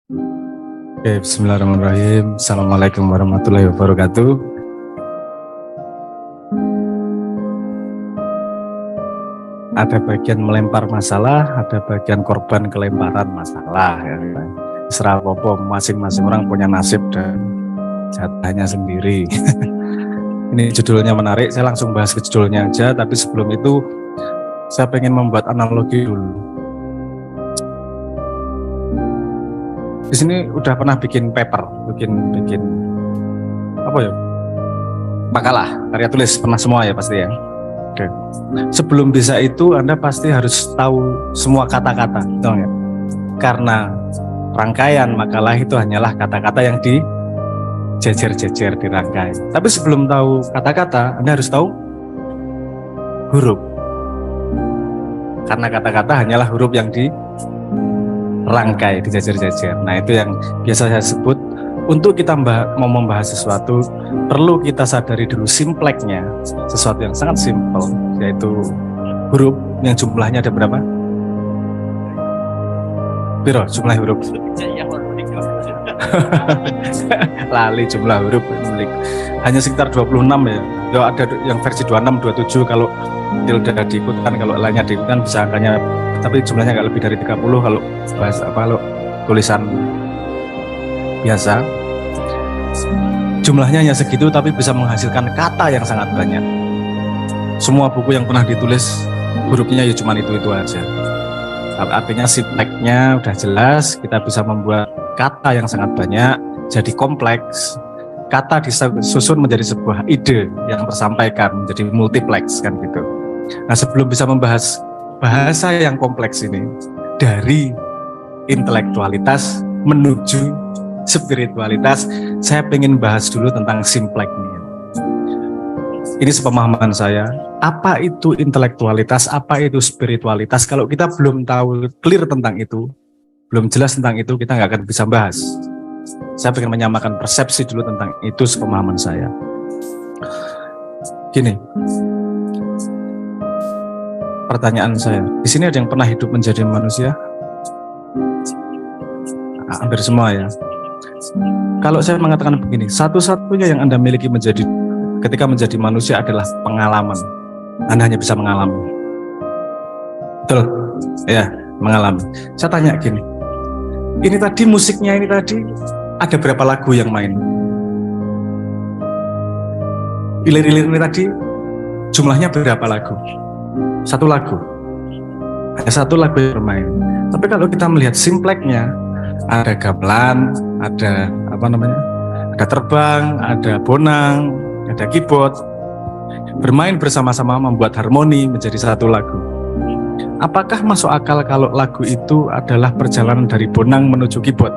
Oke, bismillahirrahmanirrahim. Assalamualaikum warahmatullahi wabarakatuh. Ada bagian melempar masalah, ada bagian korban kelemparan masalah. Ya. Serah apa, masing-masing orang punya nasib dan jatahnya sendiri. Ini judulnya menarik, saya langsung bahas ke judulnya aja. Tapi sebelum itu, saya pengen membuat analogi dulu. Di sini udah pernah bikin paper, bikin apa ya? Makalah, karya tulis pernah semua ya pasti ya. Oke. Sebelum bisa itu Anda pasti harus tahu semua kata-kata, betul nggak? Karena rangkaian makalah itu hanyalah kata-kata yang dijejer-jejer dirangkai. Tapi sebelum tahu kata-kata, Anda harus tahu huruf. Karena kata-kata hanyalah huruf yang dirangkai, dijejer-jejer. Nah, itu yang biasa saya sebut, untuk kita mau membahas sesuatu, perlu kita sadari dulu simpleknya, sesuatu yang sangat simpel, yaitu huruf yang jumlahnya ada berapa? Biro, jumlah huruf. Lali jumlah huruf. Hanya sekitar 26 ya. Ya ada yang versi 26, 27 kalau tilde diikutkan, kalau lainnya diikutkan bisa angkanya, tapi jumlahnya nggak lebih dari 30 kalau bahasa kalau tulisan biasa. Jumlahnya hanya segitu tapi bisa menghasilkan kata yang sangat banyak. Semua buku yang pernah ditulis hurufnya ya cuma itu aja. Artinya simpleknya udah jelas, kita bisa membuat kata yang sangat banyak jadi kompleks. Kata disusun menjadi sebuah ide yang tersampaikan menjadi multiplex kan gitu. Nah, sebelum bisa membahas bahasa yang kompleks ini dari intelektualitas menuju spiritualitas, saya ingin bahas dulu tentang simpleknya. Ini sepemahaman saya. Apa itu intelektualitas, apa itu spiritualitas? Kalau kita belum tahu clear tentang itu, belum jelas tentang itu, kita nggak akan bisa bahas. Saya ingin menyamakan persepsi dulu tentang itu, sepemahaman saya. Gini, pertanyaan saya, di sini ada yang pernah hidup menjadi manusia? Hampir semua ya. Kalau saya mengatakan begini, satu-satunya yang Anda miliki ketika menjadi manusia adalah pengalaman. Anda hanya bisa mengalami. Betul? Ya, mengalami. Saya tanya gini, ini tadi musiknya ini tadi, ada berapa lagu yang main? Ilir-ilir ini tadi, jumlahnya berapa lagu? Satu lagu. Hanya satu lagu yang bermain. Tapi kalau kita melihat simpleknya, ada gamelan, ada ada terbang, ada bonang, ada keyboard, bermain bersama-sama membuat harmoni menjadi satu lagu. Apakah masuk akal kalau lagu itu adalah perjalanan dari bonang menuju keyboard?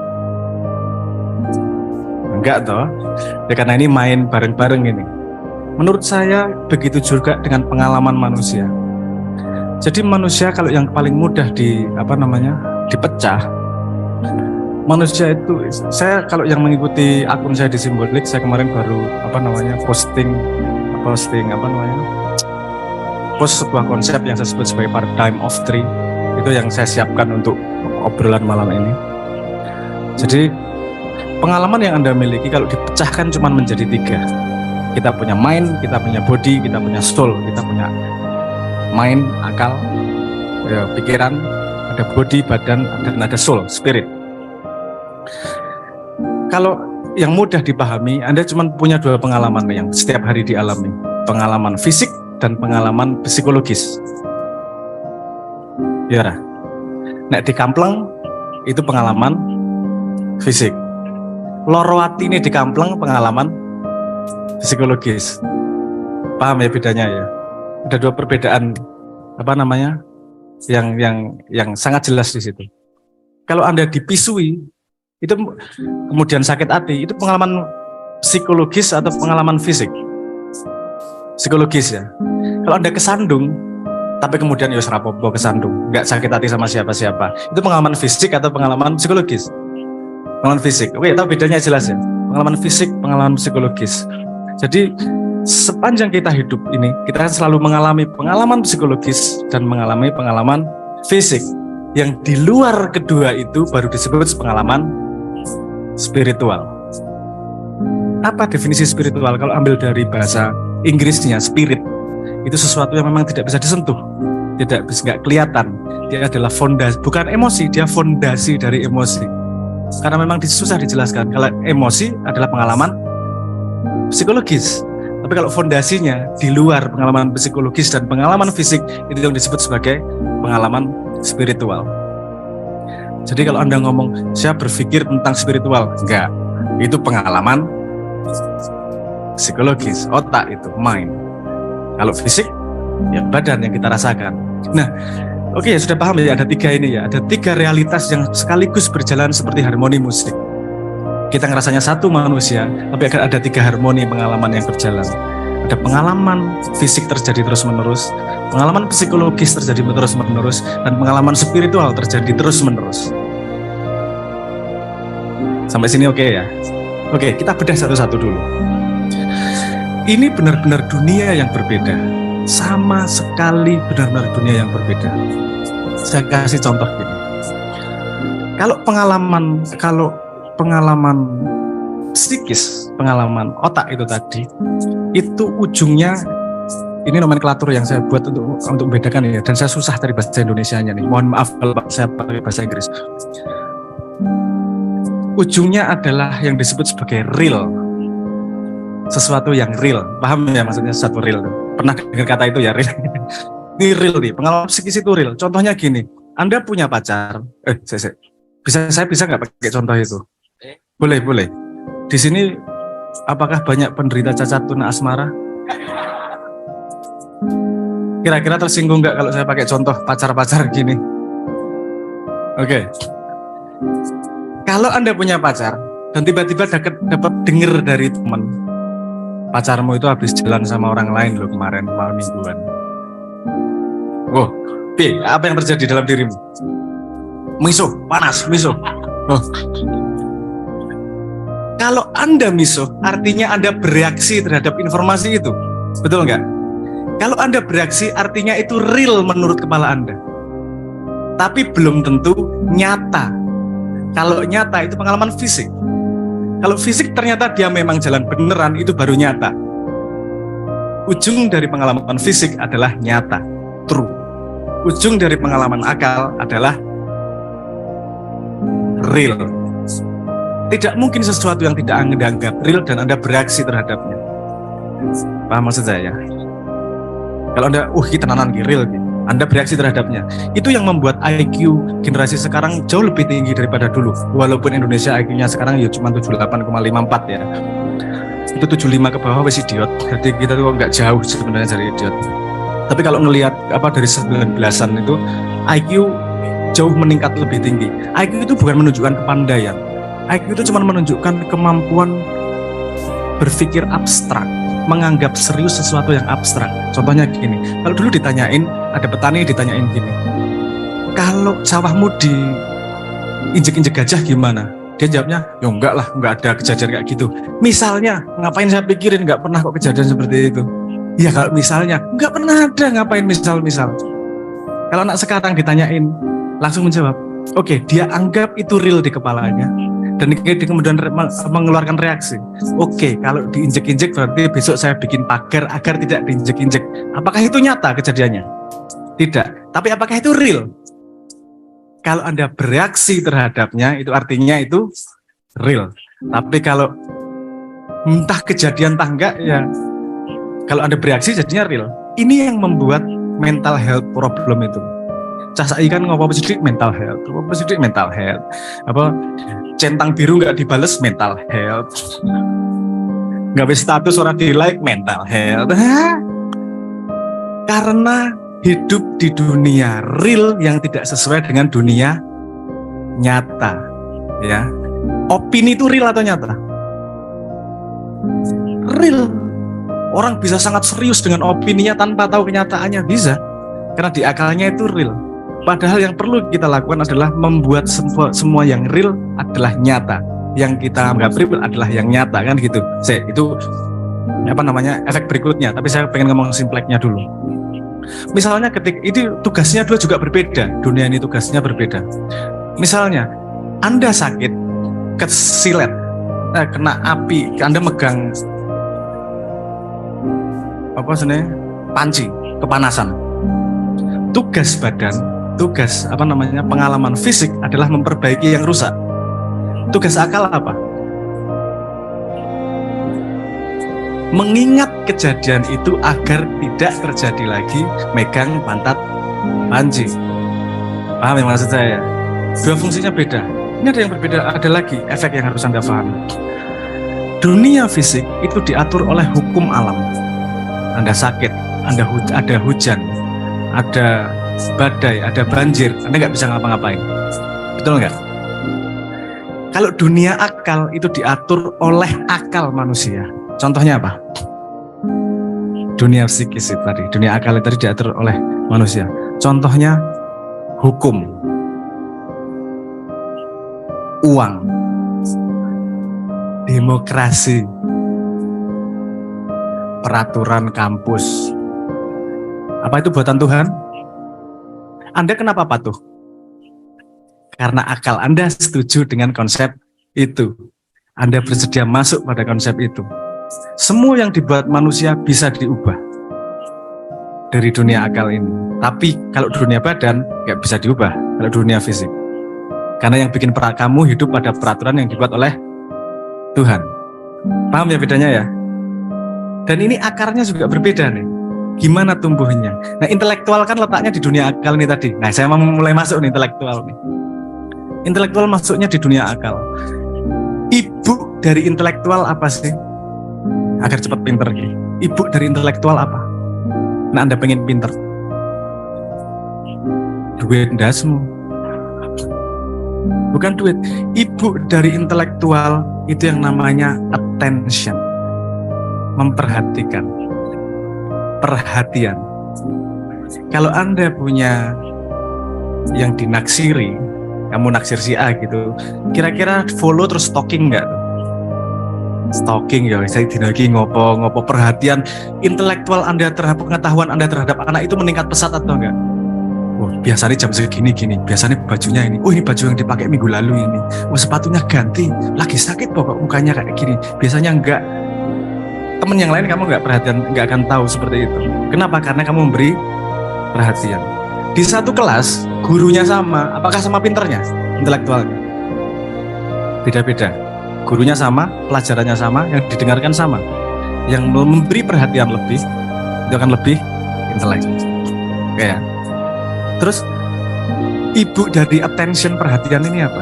Enggak toh, ya karena ini main bareng-bareng ini. Menurut saya begitu juga dengan pengalaman manusia. Jadi manusia kalau yang paling mudah dipecah, manusia itu, saya kalau yang mengikuti akun saya di Simbolik, saya kemarin baru post sebuah konsep yang saya sebut sebagai paradigm of three, itu yang saya siapkan untuk obrolan malam ini. Jadi pengalaman yang Anda miliki kalau dipecahkan cuma menjadi tiga. Kita punya mind, kita punya body, kita punya soul. Kita punya mind, akal, ya, pikiran, ada body, badan, dan ada soul, spirit. Kalau yang mudah dipahami, Anda cuma punya dua pengalaman yang setiap hari dialami. Pengalaman fisik dan pengalaman psikologis. Ya, nek di Kampleng itu pengalaman fisik. Loro atine di Kampleng pengalaman psikologis. Paham ya bedanya ya? Ada dua perbedaan yang sangat jelas di situ. Kalau Anda dipisui itu kemudian sakit hati, itu pengalaman psikologis atau pengalaman fisik? Psikologis ya. Kalau Anda kesandung tapi kemudian ya serapopo kesandung, nggak sakit hati sama siapa-siapa, itu pengalaman fisik atau pengalaman psikologis? Pengalaman fisik. Oke, tahu bedanya jelas ya. Pengalaman fisik, pengalaman psikologis. Jadi sepanjang kita hidup ini, kita selalu mengalami pengalaman psikologis dan mengalami pengalaman fisik. Yang di luar kedua itu baru disebut pengalaman spiritual. Apa definisi spiritual? Kalau ambil dari bahasa Inggrisnya, spirit itu sesuatu yang memang tidak bisa disentuh, nggak kelihatan. Dia adalah fondasi, bukan emosi, dia fondasi dari emosi. Karena memang susah dijelaskan. Kalau emosi adalah pengalaman psikologis, tapi kalau fondasinya di luar pengalaman psikologis dan pengalaman fisik, itu yang disebut sebagai pengalaman spiritual. Jadi kalau Anda ngomong, saya berpikir tentang spiritual, enggak, itu pengalaman psikologis, otak itu, mind. Kalau fisik, ya badan yang kita rasakan. Nah, oke, sudah paham ya, ada 3 ini ya, ada 3 realitas yang sekaligus berjalan seperti harmoni musik. Kita ngerasanya satu manusia, tapi akan ada 3 harmoni pengalaman yang berjalan. Ada pengalaman fisik terjadi terus-menerus, pengalaman psikologis terjadi terus-menerus, dan pengalaman spiritual terjadi terus-menerus. Sampai sini oke ya? Oke, kita bedah satu-satu dulu. Ini benar-benar dunia yang berbeda. Sama sekali benar-benar dunia yang berbeda. Saya kasih contoh gini. Kalau pengalaman psikis, pengalaman otak itu tadi, itu ujungnya, ini nomenklatur yang saya buat untuk membedakan ya, dan saya susah dari bahasa Indonesianya nih. Mohon maaf kalau saya pakai bahasa Inggris. Ujungnya adalah yang disebut sebagai real. Sesuatu yang real. Paham ya maksudnya sesuatu real? Pernah dengar kata itu ya, real? Ini real nih, pengalaman psikis itu real. Contohnya gini, Anda punya pacar. Saya bisa nggak pakai contoh itu? Boleh. Di sini apakah banyak penderita cacat tuna asmara? Kira-kira tersinggung nggak kalau saya pakai contoh pacar-pacar gini? Oke. Kalau Anda punya pacar dan tiba-tiba dapat dengar dari teman, pacarmu itu habis jalan sama orang lain loh kemarin malam mingguan. Wow, apa yang terjadi dalam dirimu? Miso, panas, miso. Oh. Kalau Anda miso, artinya Anda bereaksi terhadap informasi itu. Betul nggak? Kalau Anda bereaksi, artinya itu real menurut kepala Anda. Tapi belum tentu nyata. Kalau nyata itu pengalaman fisik. Kalau fisik ternyata dia memang jalan beneran, itu baru nyata. Ujung dari pengalaman fisik adalah nyata, true. Ujung dari pengalaman akal adalah real. Tidak mungkin sesuatu yang tidak Anda anggap real dan Anda bereaksi terhadapnya. Paham maksud saya? Kalau Anda, kita tenanan real, Anda bereaksi terhadapnya. Itu yang membuat IQ generasi sekarang jauh lebih tinggi daripada dulu. Walaupun Indonesia IQ-nya sekarang ya cuma 78,54 ya. Itu 75 ke bawah wes idiot. Jadi kita tuh nggak jauh sebenarnya dari idiot. Tapi kalau ngelihat dari 19-an itu IQ jauh meningkat lebih tinggi. IQ itu bukan menunjukkan kepandaian. IQ itu cuma menunjukkan kemampuan berpikir abstrak, menganggap serius sesuatu yang abstrak. Contohnya gini, kalau dulu ditanyain, ada petani ditanyain gini, kalau sawahmu diinjek-injek gajah gimana? Dia jawabnya, ya enggak lah, enggak ada kejadian kayak gitu. Misalnya, ngapain saya pikirin, enggak pernah kok kejadian seperti itu. Ya kalau misalnya, enggak pernah ada, ngapain misal-misal. Kalau anak sekarang ditanyain, langsung menjawab, oke, dia anggap itu real di kepalanya. Dan dia kemudian mengeluarkan reaksi. Oke, kalau diinjek-injek berarti besok saya bikin pagar agar tidak diinjek-injek. Apakah itu nyata kejadiannya? Tidak. Tapi apakah itu real? Kalau Anda bereaksi terhadapnya, itu artinya itu real. Tapi kalau entah kejadian entah enggak, ya kalau Anda bereaksi jadinya real. Ini yang membuat mental health problem itu. Cah saiki kan ngopo sidik mental health, ngopo sidik mental health. Apa centang biru nggak dibales mental health. Nggak bisa status orang di like mental health. Karena hidup di dunia real yang tidak sesuai dengan dunia nyata, ya. Opini itu real atau nyata? Real. Orang bisa sangat serius dengan opininya tanpa tahu kenyataannya, bisa. Karena di akalnya itu real. Padahal yang perlu kita lakukan adalah membuat semua yang real adalah nyata. Yang kita anggap real adalah yang nyata, kan gitu. Itu efek berikutnya. Tapi saya pengen ngomong simpleknya dulu. Misalnya ketika ini tugasnya juga berbeda. Dunia ini tugasnya berbeda. Misalnya Anda sakit, kesilet, kena api, Anda megang apa sebenarnya panci, kepanasan. Tugas badan, pengalaman fisik adalah memperbaiki yang rusak. Tugas akal apa? Mengingat kejadian itu agar tidak terjadi lagi megang pantat panci. Paham yang maksud saya? Dua fungsinya beda. Ini ada yang berbeda, ada lagi efek yang harus Anda pahami. Dunia fisik itu diatur oleh hukum alam. Anda sakit, ada hujan, ada badai, ada banjir, Anda nggak bisa ngapa-ngapain. Betul nggak? Kalau dunia akal itu diatur oleh akal manusia. Contohnya apa? Dunia psikis itu tadi, dunia akal itu tadi diatur oleh manusia. Contohnya hukum, uang, demokrasi, peraturan kampus. Apa itu buatan Tuhan? Anda kenapa patuh? Karena akal Anda setuju dengan konsep itu. Anda bersedia masuk pada konsep itu. Semua yang dibuat manusia bisa diubah dari dunia akal ini. Tapi kalau dunia badan nggak bisa diubah. Kalau dunia fisik, karena yang bikin kamu hidup pada peraturan yang dibuat oleh Tuhan. Paham ya bedanya ya? Dan ini akarnya juga berbeda nih. Gimana tumbuhnya? Nah, intelektual kan letaknya di dunia akal ini tadi. Nah, saya mau mulai masuk nih intelektual nih. Intelektual masuknya di dunia akal. Ibu dari intelektual apa sih? Agar cepat pinter gitu. Ibu dari intelektual apa? Nah, Anda pengen pinter. Duit ndasmu. Bukan duit. Ibu dari intelektual itu yang namanya attention. Memperhatikan. Perhatian. Kalau Anda punya yang dinaksiri, kamu naksir si A gitu, kira-kira follow terus stalking nggak? Stalking ya, saya dinagi ngopo perhatian intelektual Anda terhadap pengetahuan Anda terhadap anak itu meningkat pesat atau enggak? Oh, biasanya jam segini gini, biasanya bajunya ini. Oh, ini baju yang dipakai minggu lalu ini. Oh, sepatunya ganti, lagi sakit pokok mukanya kayak gini. Biasanya enggak. Temen yang lain kamu nggak perhatian, nggak akan tahu seperti itu. Kenapa? Karena kamu memberi perhatian. Di satu kelas, gurunya sama, apakah sama pinternya, intelektualnya? Beda-beda. Gurunya sama, pelajarannya sama, yang didengarkan sama. Yang memberi perhatian lebih, itu akan lebih intelek. Ya. Terus, ibu dari attention perhatian ini apa?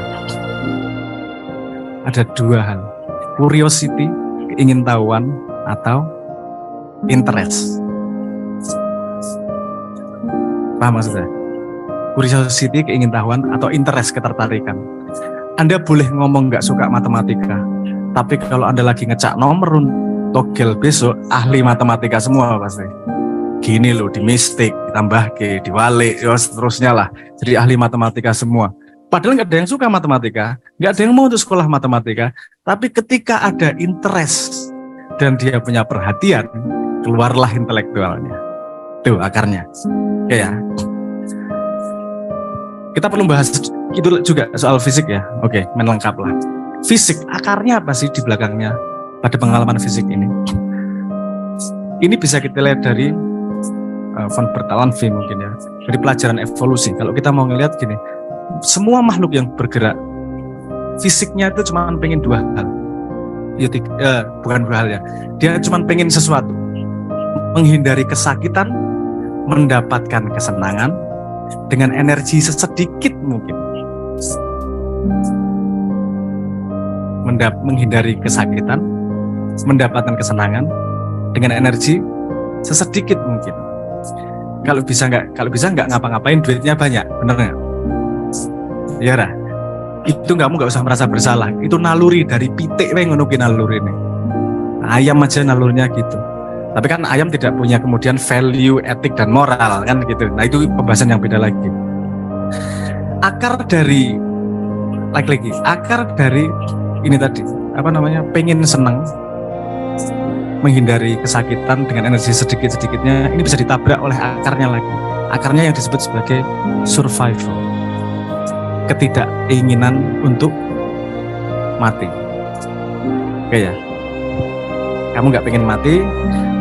Ada dua hal. Curiosity, keingintahuan, atau interest. Paham maksudnya? Curiosity, keingintahuan, atau interest, ketertarikan. Anda boleh ngomong nggak suka matematika, tapi kalau Anda lagi ngecak nomor togel besok, ahli matematika semua pasti. Gini loh, di mistik, ditambah ke, diwalik, ya seterusnya lah. Jadi ahli matematika semua. Padahal nggak ada yang suka matematika, nggak ada yang mau untuk sekolah matematika, tapi ketika ada interest dan dia punya perhatian, keluarlah intelektualnya. Tuh akarnya. Oke ya. Kita perlu bahas itu juga soal fisik ya. Oke, melengkap lah. Fisik, akarnya apa sih di belakangnya pada pengalaman fisik ini? Ini bisa kita lihat dari von Bertalanffy mungkin ya. Dari pelajaran evolusi. Kalau kita mau ngelihat gini, semua makhluk yang bergerak, fisiknya itu cuma pengen dua hal. Bukan dua hal ya. Dia cuma pengen sesuatu. Menghindari kesakitan, mendapatkan kesenangan dengan energi sesedikit mungkin. Menghindari kesakitan, mendapatkan kesenangan dengan energi sesedikit mungkin. Kalau bisa nggak ngapa-ngapain, duitnya banyak, bener nggak? Ya lah. Itu kamu nggak usah merasa bersalah. Itu naluri dari pitik ngono ki naluri ini. Ayam aja nalurnya gitu. Tapi kan ayam tidak punya kemudian value etik dan moral kan gitu. Nah itu pembahasan yang beda lagi. Akar dari ini tadi apa namanya, pengen senang, menghindari kesakitan dengan energi sedikit-sedikitnya, ini bisa ditabrak oleh akarnya lagi. Akarnya yang disebut sebagai survival. Ketidakinginan untuk mati. Oke ya, kamu nggak pengen mati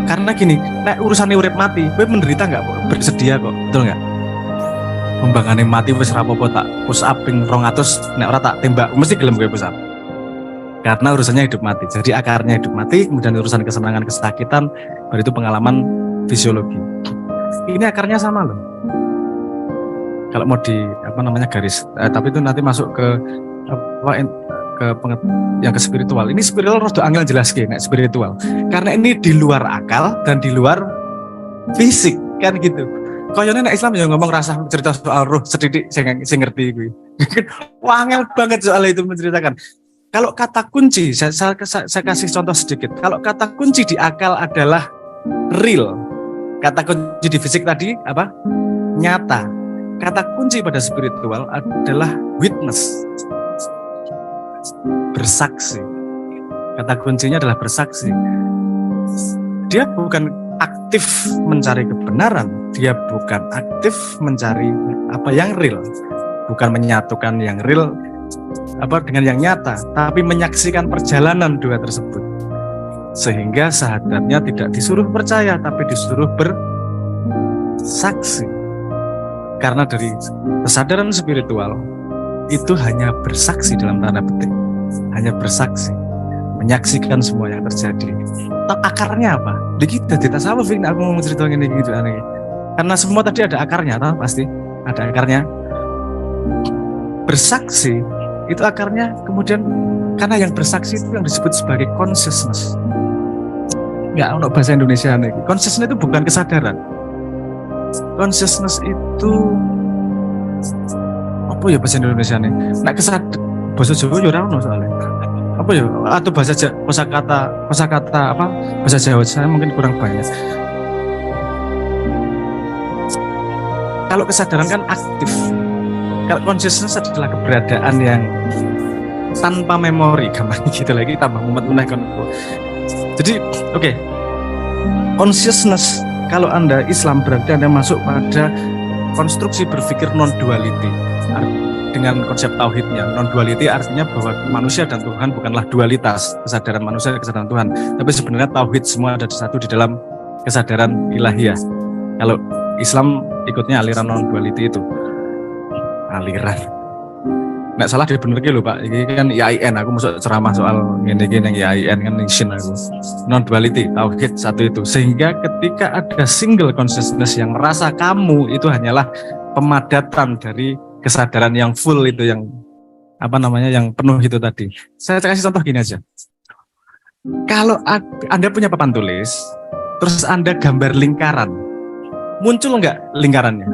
karena gini, nek urusannya urip mati, gue menderita nggak kok, bersedia kok, betul nggak? Pembangane mati wis rapopo tak push up ping 200, nek ora tak tembak, mesti gelem gue push up. Karena urusannya hidup mati, jadi akarnya hidup mati, kemudian urusan kesenangan, kesakitan, baru itu pengalaman fisiologi. Ini akarnya sama loh. Kalau mau di garis, tapi itu nanti masuk ke yang ke spiritual. Ini spiritual harus angel jelaskan, nek spiritual. Karena ini di luar akal dan di luar fisik kan gitu. Koyone nek Islam yang ngomong rasa cerita soal roh sedikit saya ngerti gue. Wah, angel banget soal itu menceritakan. Kalau kata kunci, saya kasih contoh sedikit. Kalau kata kunci di akal adalah real. Kata kunci di fisik tadi apa? Nyata. Kata kunci pada spiritual adalah witness. Bersaksi. Kata kuncinya adalah bersaksi. Dia bukan aktif mencari kebenaran, dia bukan aktif mencari apa yang real, bukan menyatukan yang real dengan yang nyata, tapi menyaksikan perjalanan dua tersebut. Sehingga sahadatnya tidak disuruh percaya, tapi disuruh bersaksi. Karena dari kesadaran spiritual itu hanya bersaksi dalam tanda petik, hanya bersaksi, menyaksikan semua yang terjadi. Akarnya apa? Di kita tasawuf ini aku mau ceritakan ini gitu aneh. Karena semua tadi ada akarnya, tahu pasti ada akarnya. Bersaksi itu akarnya, kemudian karena yang bersaksi itu yang disebut sebagai consciousness. Nggak untuk bahasa Indonesia nih. Consciousness itu bukan kesadaran. Consciousness itu apa ya bahasa Indonesia nih? Nah bahasa Jawa ya ora ono soalnya. Apa ya? Atau kosakata apa? Bahasa Jawa saya mungkin kurang banyak. Kalau kesadaran kan aktif. Kalau consciousness adalah keberadaan yang tanpa memori, gampang gitu lagi tambah mumet menaikkan. Jadi, oke. Consciousness kalau Anda Islam berarti Anda masuk pada konstruksi berpikir non-duality. Dengan konsep tauhidnya, non-duality artinya bahwa manusia dan Tuhan bukanlah dualitas, kesadaran manusia dan kesadaran Tuhan, tapi sebenarnya tauhid semua ada satu di dalam kesadaran ilahiyah. Kalau Islam ikutnya aliran non-duality itu. Aliran. Nggak salah dibenerke lho Pak, ini kan IAIN, aku masuk ceramah soal ini yang IAIN kan nation aku. Non-duality, tauhid satu itu. Sehingga ketika ada single consciousness yang merasa kamu itu hanyalah pemadatan dari kesadaran yang full itu, yang yang penuh itu tadi. Saya kasih contoh gini aja. Kalau Anda punya papan tulis, terus Anda gambar lingkaran, muncul nggak lingkarannya?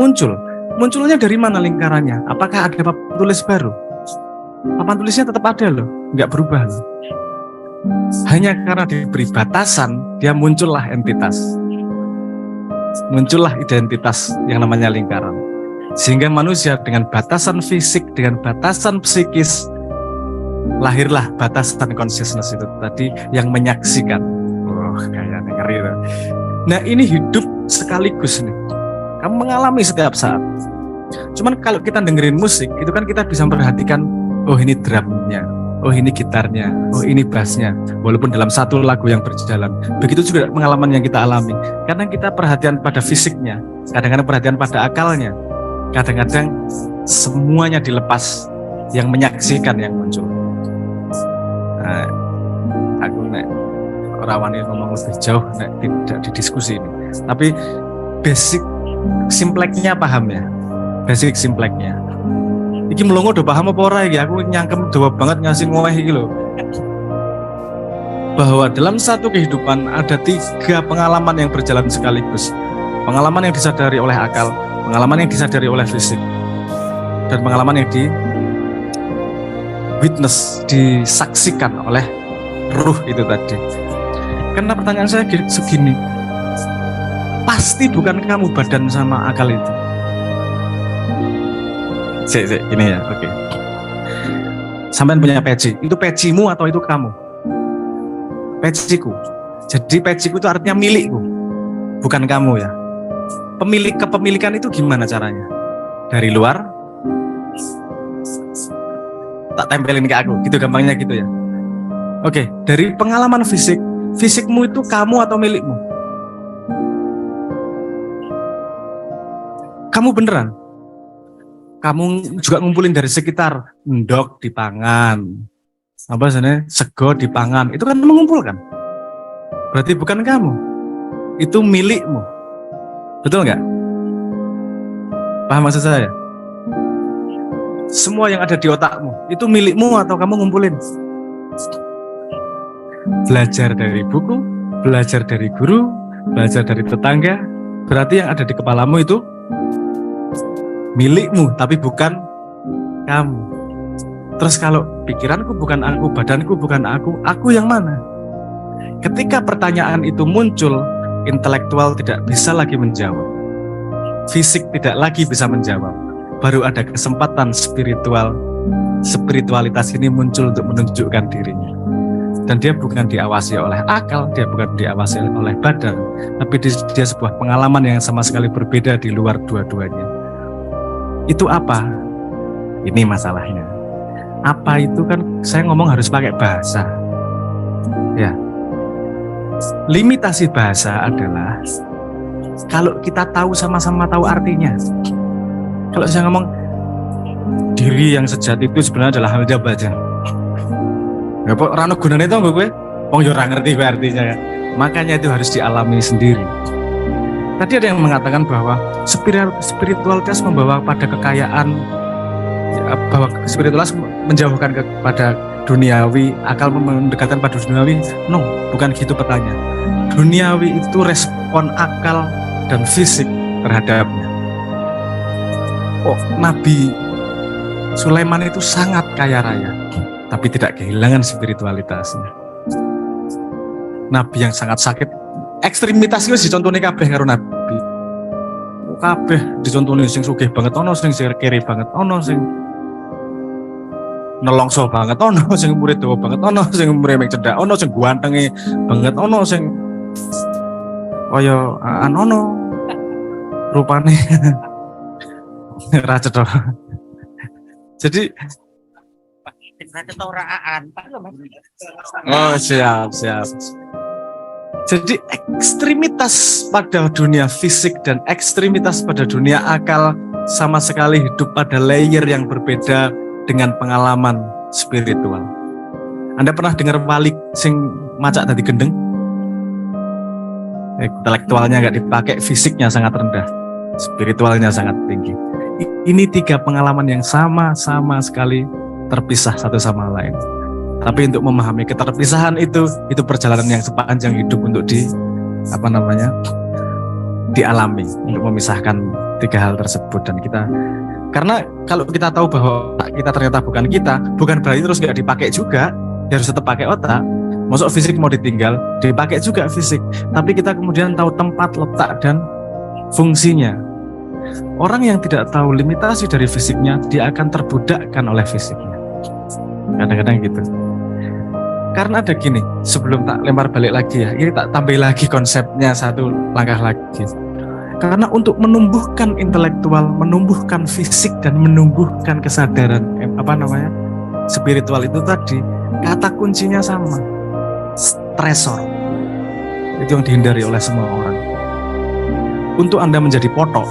Muncul. Munculnya dari mana lingkarannya? Apakah ada papan tulis baru? Papan tulisnya tetap ada loh, nggak berubah loh. Hanya karena diberi batasan, dia muncullah entitas. Muncullah identitas yang namanya lingkaran. Sehingga manusia dengan batasan fisik, dengan batasan psikis, lahirlah batasan consciousness itu tadi yang menyaksikan. Kayaknya ngeri. Nah ini hidup sekaligus nih. Kamu mengalami setiap saat. Cuman kalau kita dengerin musik, itu kan kita bisa memperhatikan, oh ini drumnya, oh ini gitarnya, oh ini bassnya. Walaupun dalam satu lagu yang berjalan. Begitu juga pengalaman yang kita alami. Kadang kita perhatian pada fisiknya, kadang-kadang perhatian pada akalnya. Kadang-kadang semuanya dilepas, yang menyaksikan yang muncul. Nah, aku rawani ngomong lebih jauh, tidak didiskusi ini. Tapi basic simpleknya paham ya, basic simpleknya. Iki melongo udah paham apa ora iki? Aku nyangkem dawa banget ngasih ngoweh iki lho. Bahwa dalam satu kehidupan ada 3 pengalaman yang berjalan sekaligus. Pengalaman yang disadari oleh akal, pengalaman yang disadari oleh fisik, dan pengalaman yang witness, disaksikan oleh ruh itu tadi. Karena pertanyaan saya segini, pasti bukan kamu badan sama akal itu. Ini ya, oke. Sampean punya peci, itu pecimu atau itu kamu? Peciku. Jadi peciku itu artinya milikku, bukan kamu ya. Kepemilikan itu gimana caranya? Dari luar, tak tempelin ke aku, gitu gampangnya gitu ya. Oke, dari pengalaman fisikmu itu kamu atau milikmu? Kamu beneran? Kamu juga ngumpulin dari sekitar, endok dipangan, apa sebenarnya sego dipangan, itu kan mengumpulkan. Berarti bukan kamu, itu milikmu. Betul nggak? Paham maksud saya? Semua yang ada di otakmu, itu milikmu atau kamu ngumpulin? Belajar dari buku, belajar dari guru, belajar dari tetangga, berarti yang ada di kepalamu itu milikmu, tapi bukan kamu. Terus kalau pikiranku bukan aku, badanku bukan aku yang mana? Ketika pertanyaan itu muncul, intelektual tidak bisa lagi menjawab. Fisik tidak lagi bisa menjawab. Baru ada kesempatan spiritualitas ini muncul untuk menunjukkan dirinya. Dan dia bukan diawasi oleh akal, dia bukan diawasi oleh badan, tapi dia sebuah pengalaman yang sama sekali berbeda di luar dua-duanya. Itu apa? Ini masalahnya. Apa itu kan saya ngomong harus pakai bahasa. Ya. Limitasi bahasa adalah kalau kita tahu sama-sama tahu artinya. Kalau saya ngomong diri yang sejati itu sebenarnya adalah hal baja. Ya kok rano gunane to gue? Wong yo ora ngerti artinya ya. Makanya itu harus dialami sendiri. Tadi ada yang mengatakan bahwa spiritualitas membawa pada kekayaan, bahwa spiritualitas menjauhkan kepada duniawi, akal mendekatkan pada duniawi. No, bukan gitu pertanyaan. Duniawi itu respon akal dan fisik terhadapnya. Oh, Nabi Sulaiman itu sangat kaya raya, tapi tidak kehilangan spiritualitasnya. Nabi yang sangat sakit, ekstremitas itu dicontohnya kabeh karo Nabi. Kabeh dicontohnya sing sugih banget ono, sing kiri banget ono, sing nelongso banget ono, sing umure dawa banget ono, sing umure mek cedhak ono, sing gantenge banget ono, sing kaya ono rupane ra cetha. Jadi oh siap. Jadi ekstremitas pada dunia fisik dan ekstremitas pada dunia akal sama sekali hidup pada layer yang berbeda dengan pengalaman spiritual. Anda pernah dengar wali sing macak tadi gendeng? Intelektualnya nggak dipakai, fisiknya sangat rendah, spiritualnya sangat tinggi. Ini tiga pengalaman yang sama-sama sekali terpisah satu sama lain. Tapi untuk memahami keterpisahan itu perjalanan yang sepanjang hidup untuk dialami, untuk memisahkan tiga hal tersebut. Dan kita, karena kalau kita tahu bahwa kita ternyata bukan berarti terus nggak dipakai juga, ya harus tetap pakai otak. Masuk fisik mau ditinggal, dipakai juga fisik. Tapi kita kemudian tahu tempat, letak, dan fungsinya. Orang yang tidak tahu limitasi dari fisiknya, dia akan terbudakkan oleh fisiknya. Kadang-kadang gitu. Karena ada gini, sebelum tak lempar balik lagi ya, ini tak tambah lagi konsepnya satu langkah lagi. Karena untuk menumbuhkan intelektual, menumbuhkan fisik, dan menumbuhkan kesadaran, spiritual itu tadi, kata kuncinya sama, stresor. Itu yang dihindari oleh semua orang. Untuk Anda menjadi potok,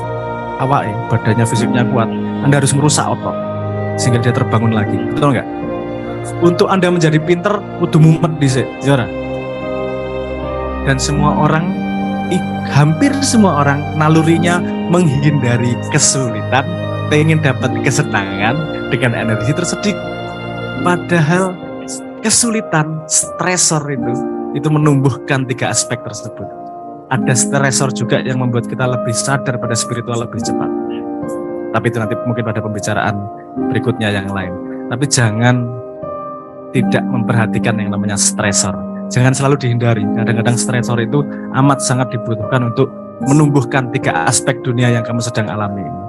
badannya fisiknya kuat, Anda harus merusak otot, sehingga dia terbangun lagi, betul nggak? Untuk Anda menjadi pinter, kudu mumet dhisik, ya ora? Dan hampir semua orang nalurinya menghindari kesulitan, pengen dapat kesenangan dengan energi tersedikit. Padahal kesulitan, stresor itu menumbuhkan tiga aspek tersebut. Ada stresor juga yang membuat kita lebih sadar pada spiritual lebih cepat. Tapi itu nanti mungkin pada pembicaraan berikutnya yang lain. Tapi jangan tidak memperhatikan yang namanya stresor. Jangan selalu dihindari. Kadang-kadang stresor itu amat sangat dibutuhkan untuk menumbuhkan tiga aspek dunia yang kamu sedang alami ini.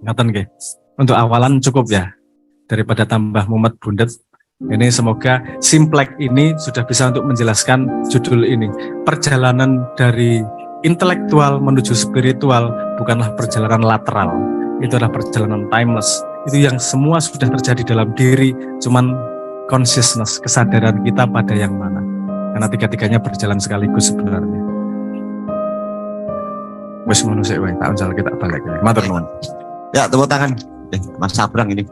Ngaten nggih. Untuk awalan cukup ya. Daripada tambah mumet bundet. Ini semoga Simplek ini sudah bisa untuk menjelaskan judul ini. Perjalanan dari intelektual menuju spiritual bukanlah perjalanan lateral. Itu adalah perjalanan timeless itu yang semua sudah terjadi dalam diri, cuman consciousness, kesadaran kita pada yang mana. Karena tiga-tiganya berjalan sekaligus sebenarnya. Wes ngono sik wae, tak uncal kita balik. Matur nuwun. Ya, tepuk tangan. Mas Sabrang ini.